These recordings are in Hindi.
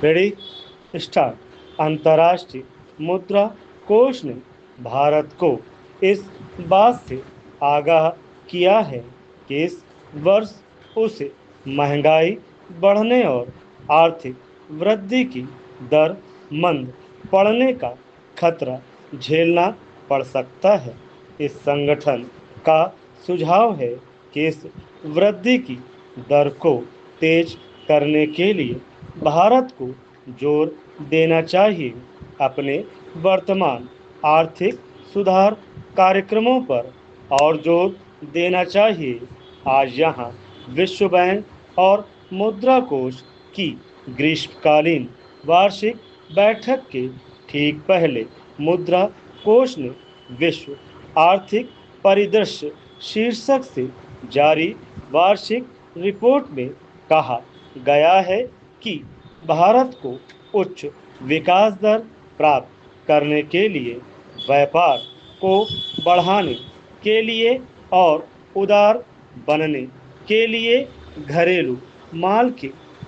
Ready start. अंतर्राष्ट्रीय मुद्रा कोष ने भारत को इस बात से आगाह किया है कि इस वर्ष उसे महंगाई बढ़ने और आर्थिक वृद्धि की दर मंद पड़ने का खतरा झेलना पड़ सकता है। इस संगठन का सुझाव है कि इस वृद्धि की दर को तेज करने के लिए भारत को जोर देना चाहिए। अपने वर्तमान आर्थिक सुधार कार्यक्रमों पर और जोर देना चाहिए। आज यहाँ विश्व बैंक और मुद्रा कोष की ग्रीष्मकालीन वार्षिक बैठक के ठीक पहले मुद्रा कोष ने विश्व आर्थिक परिदृश्य शीर्षक से जारी वार्षिक रिपोर्ट में कहा गया है कि भारत को उच्च विकास दर प्राप्त करने के लिए व्यापार को बढ़ाने के लिए और उदार बनने के लिए घरेलू माल के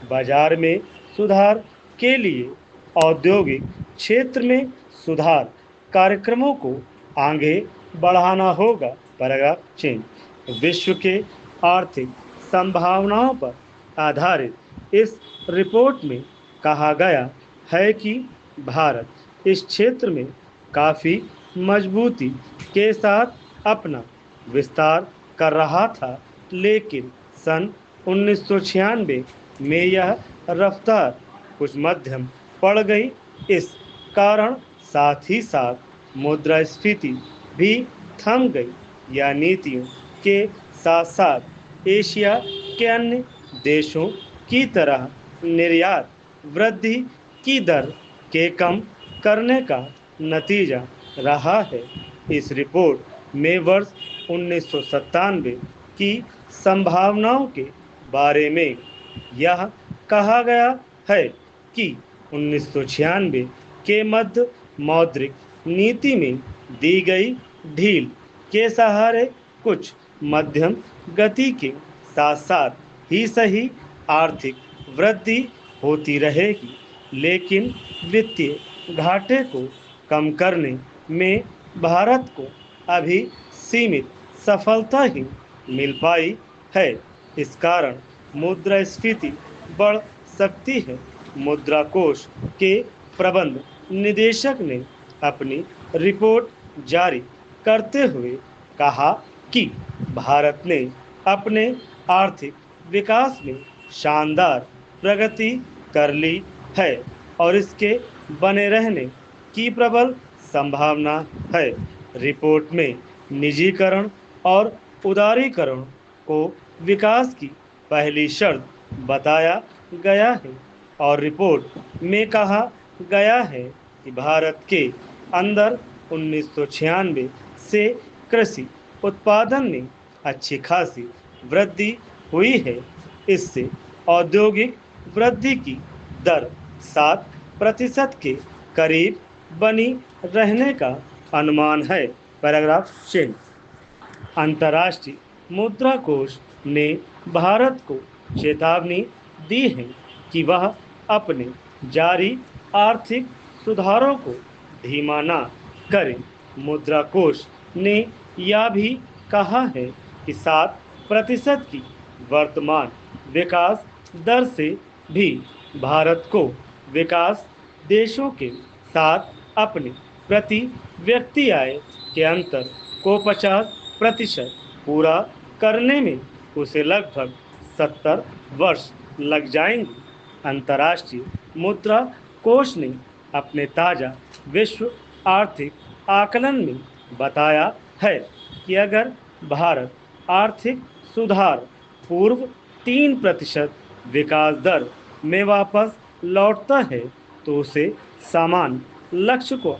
बाजार में सुधार के लिए औद्योगिक क्षेत्र में सुधार कार्यक्रमों को आगे बढ़ाना होगा। Paragraph change. विश्व के आर्थिक संभावनाओं पर आधारित इस रिपोर्ट में कहा गया है कि भारत इस क्षेत्र में काफ़ी मजबूती के साथ अपना विस्तार कर रहा था, लेकिन सन 1996 में यह रफ्तार कुछ मध्यम पड़ गई। इस कारण साथ ही साथ मुद्रास्फीति भी थम गई। यह नीतियों के साथ साथ एशिया के अन्य देशों की तरह निर्यात वृद्धि की दर के कम करने का नतीजा रहा है। इस रिपोर्ट में वर्ष 1997 की संभावनाओं के बारे में यह कहा गया है कि 1996 के मध्य मौद्रिक नीति में दी गई ढील के सहारे कुछ मध्यम गति के साथ साथ ही सही आर्थिक वृद्धि होती रहेगी, लेकिन वित्तीय घाटे को कम करने में भारत को अभी सीमित सफलता ही मिल पाई है। इस कारण मुद्रास्फीति बढ़ सकती है। मुद्रा कोष के प्रबंध निदेशक ने अपनी रिपोर्ट जारी करते हुए कहा कि भारत ने अपने आर्थिक विकास में शानदार प्रगति कर ली है और इसके बने रहने की प्रबल संभावना है। रिपोर्ट में निजीकरण और उदारीकरण को विकास की पहली शर्त बताया गया है और रिपोर्ट में कहा गया है कि भारत के अंदर 1996 से कृषि उत्पादन में अच्छी खासी वृद्धि हुई है। इससे औद्योगिक वृद्धि की दर 7% के करीब बनी रहने का अनुमान है। Paragraph change. अंतर्राष्ट्रीय मुद्रा कोष ने भारत को चेतावनी दी है कि वह अपने जारी आर्थिक सुधारों को धीमा न करे। मुद्रा कोष ने यह भी कहा है कि 7% की वर्तमान विकास दर से भी भारत को विकास देशों के साथ अपने प्रति व्यक्ति आय के अंतर को 50% पूरा करने में उसे लगभग 70 वर्ष लग जाएंगे। अंतर्राष्ट्रीय मुद्रा कोष ने अपने ताज़ा विश्व आर्थिक आकलन में बताया है कि अगर भारत आर्थिक सुधार पूर्व 3% विकास दर में वापस लौटता है तो उसे समान लक्ष्य को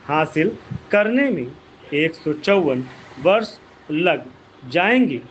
हासिल करने में 154 वर्ष लग जाएंगे।